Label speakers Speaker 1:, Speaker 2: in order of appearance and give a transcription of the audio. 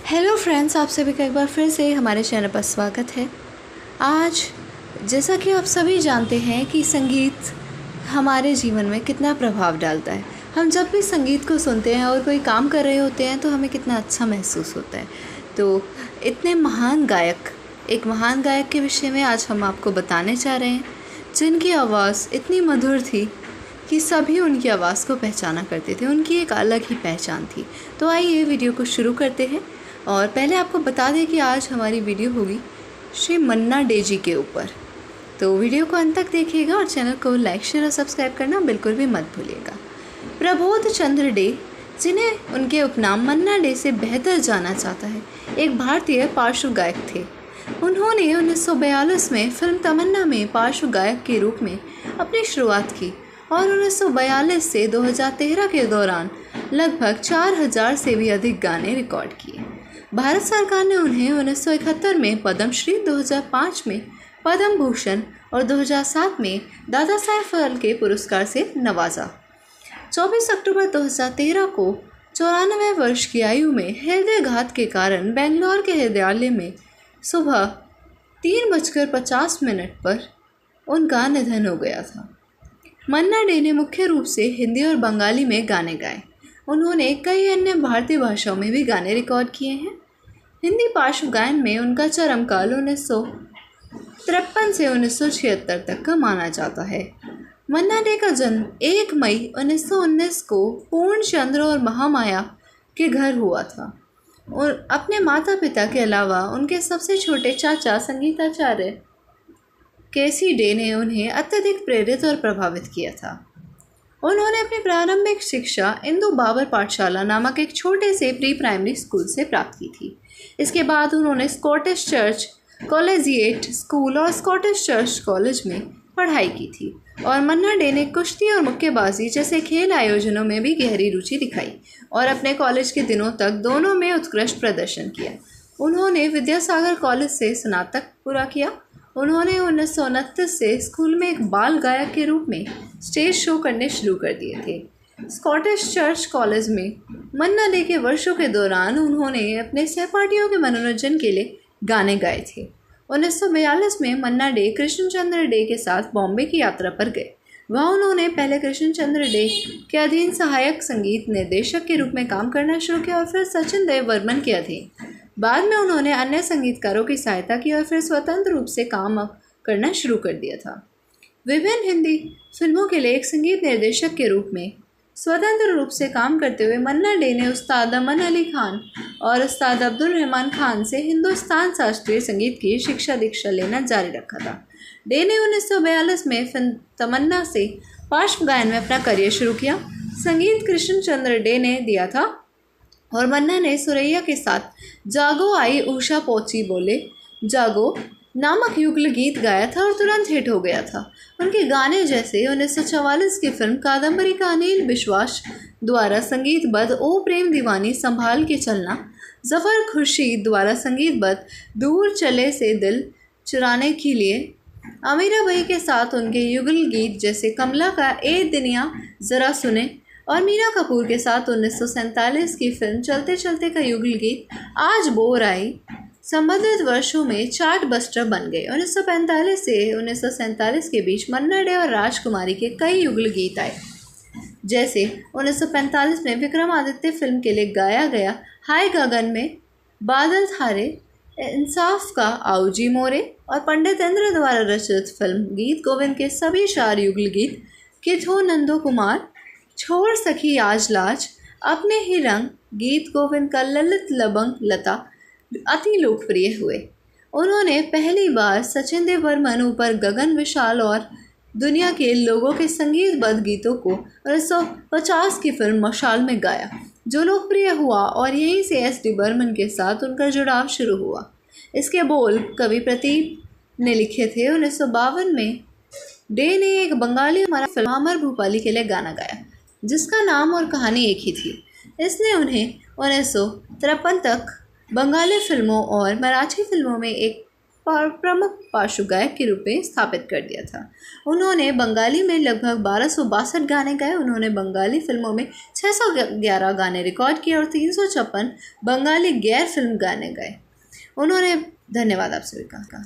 Speaker 1: Hello friends, आप सभी का एक बार फिर से हमारे चैनल पर स्वागत है। आज जैसा कि आप सभी जानते हैं कि संगीत हमारे जीवन में कितना प्रभाव डालता है। हम जब भी संगीत को सुनते हैं और कोई काम कर रहे होते हैं तो हमें कितना अच्छा महसूस होता है। तो एक महान गायक के विषय में आज हम आपको बताने चाह रहे हैं, जिनकी आवाज़ इतनी मधुर थी कि सभी उनकी आवाज़ को पहचाना करते थे। उनकी एक अलग ही पहचान थी। तो आइए वीडियो को शुरू करते हैं। और पहले आपको बता दें कि आज हमारी वीडियो होगी श्री मन्ना डे जी के ऊपर। तो वीडियो को अंत तक देखिएगा और चैनल को लाइक शेयर और सब्सक्राइब करना बिल्कुल भी मत भूलिएगा। प्रबोध चंद्र डे, जिन्हें उनके उपनाम मन्ना डे से बेहतर जाना जाता है, एक भारतीय पार्श्व गायक थे। उन्होंने 1942 में फिल्म तमन्ना में पार्श्व गायक के रूप में अपनी शुरुआत की और 1942 से 2013 के दौरान लगभग 4000 से भी अधिक गाने रिकॉर्ड किए। भारत सरकार ने उन्हें 1971 में पद्मश्री, 2005 में पद्म भूषण और 2007 में दादा साहेब फाल्के पुरस्कार से नवाजा। 24 अक्टूबर 2013 को 94 वर्ष की आयु में हृदयघात के कारण बेंगलोर के हृदयालय में सुबह 3:50 पर उनका निधन हो गया था। मन्ना डे ने मुख्य रूप से हिंदी और बंगाली में गाने गाए। उन्होंने कई अन्य भारतीय भाषाओं में भी गाने रिकॉर्ड किए हैं। हिंदी पार्श्व गायन में उनका चरम काल 1953 से 1976 तक का माना जाता है। मन्ना डे का जन्म 1 मई 1919 को पूर्णचंद्र और महामाया के घर हुआ था और अपने माता पिता के अलावा उनके सबसे छोटे चाचा संगीताचार्य केसी डे ने उन्हें अत्यधिक प्रेरित और प्रभावित किया था। उन्होंने अपनी प्रारंभिक शिक्षा इंदु बाबर पाठशाला नामक एक छोटे से प्री प्राइमरी स्कूल से प्राप्त की थी। इसके बाद उन्होंने स्कॉटिश चर्च कॉलेजिएट स्कूल और स्कॉटिश चर्च कॉलेज में पढ़ाई की थी और मन्ना डे ने कुश्ती और मुक्केबाजी जैसे खेल आयोजनों में भी गहरी रुचि दिखाई और अपने कॉलेज के दिनों तक दोनों में उत्कृष्ट प्रदर्शन किया। उन्होंने विद्यासागर कॉलेज से स्नातक पूरा किया। उन्होंने 1929 से स्कूल में एक बाल गायक के रूप में स्टेज शो करने शुरू कर दिए थे। स्कॉटिश चर्च कॉलेज में मन्ना डे के वर्षों के दौरान उन्होंने अपने सहपाठियों के मनोरंजन के लिए गाने गाए थे। 1942 में मन्ना डे कृष्णचंद्र डे के साथ बॉम्बे की यात्रा पर गए। वहाँ उन्होंने पहले कृष्णचंद्र डे के अधीन सहायक संगीत निर्देशक के रूप में काम करना शुरू किया और फिर सचिन देव बर्मन के अधीन। बाद में उन्होंने अन्य संगीतकारों की सहायता की और फिर स्वतंत्र रूप से काम करना शुरू कर दिया था। विभिन्न हिंदी फिल्मों के लिए एक संगीत निर्देशक के रूप में स्वतंत्र रूप से काम करते हुए मन्ना डे ने उस्ताद अमन अली खान और उस्ताद अब्दुल रहमान खान से हिंदुस्तान शास्त्रीय संगीत की शिक्षा दीक्षा लेना जारी रखा था। डे ने 1942 में फिल्म तमन्ना से पार्श्व गायन में अपना करियर शुरू किया। संगीत कृष्णचंद्र डे ने दिया था और मन्ना ने सुरैया के साथ जागो आई उषा पोची बोले जागो नामक युगल गीत गाया था और तुरंत हिट हो गया था। उनके गाने जैसे 1944 की फिल्म कादम्बरी का अनिल विश्वास द्वारा संगीतबद्ध ओ प्रेम दीवानी संभाल के चलना, जफर खुर्शीद द्वारा संगीतबद्ध दूर चले से दिल चुराने के लिए, अमीरा भाई के साथ उनके युगल गीत जैसे कमला का ए दुनिया ज़रा सुने और मीरा कपूर के साथ 1947 की फिल्म चलते चलते का युगल गीत आज बोर आई संबंधित वर्षों में चार्ट बस्टर बन गए। 1945 से 1947 के बीच मन्ना डे और राजकुमारी के कई युगल गीत आए, जैसे 1945 में विक्रमादित्य फिल्म के लिए गाया गया हाय गगन में बादल थारे, इंसाफ का आऊजी मोरे और पंडित इंद्र द्वारा रचित फिल्म गीत गोविंद के सभी 4 युगल गीत किथो नंदो कुमार, छोड़ सखी आज लाज, अपने ही रंग, गीत गोविंद का ललित लबंग लता अति लोकप्रिय हुए। उन्होंने पहली बार सचिन देव बर्मन ऊपर गगन विशाल और दुनिया के लोगों के संगीतबद्ध गीतों को 1950 की फिल्म मशाल में गाया, जो लोकप्रिय हुआ और यहीं से एस.डी. बर्मन के साथ उनका जुड़ाव शुरू हुआ। इसके बोल कवि प्रतीप ने लिखे थे। 1952 में डे ने एक बंगाली फिल्म अमर भूपाली के लिए गाना गाया, जिसका नाम और कहानी एक ही थी। इसने उन्हें 1953 तक बंगाली फिल्मों और मराठी फिल्मों में एक प्रमुख पार्श्व गायक के रूप में स्थापित कर दिया था। उन्होंने बंगाली में लगभग 1262 गाने गाए। उन्होंने बंगाली फिल्मों में 611 गाने रिकॉर्ड किए और 356 बंगाली गैर फिल्म गाने गाए। धन्यवाद आप सभी का।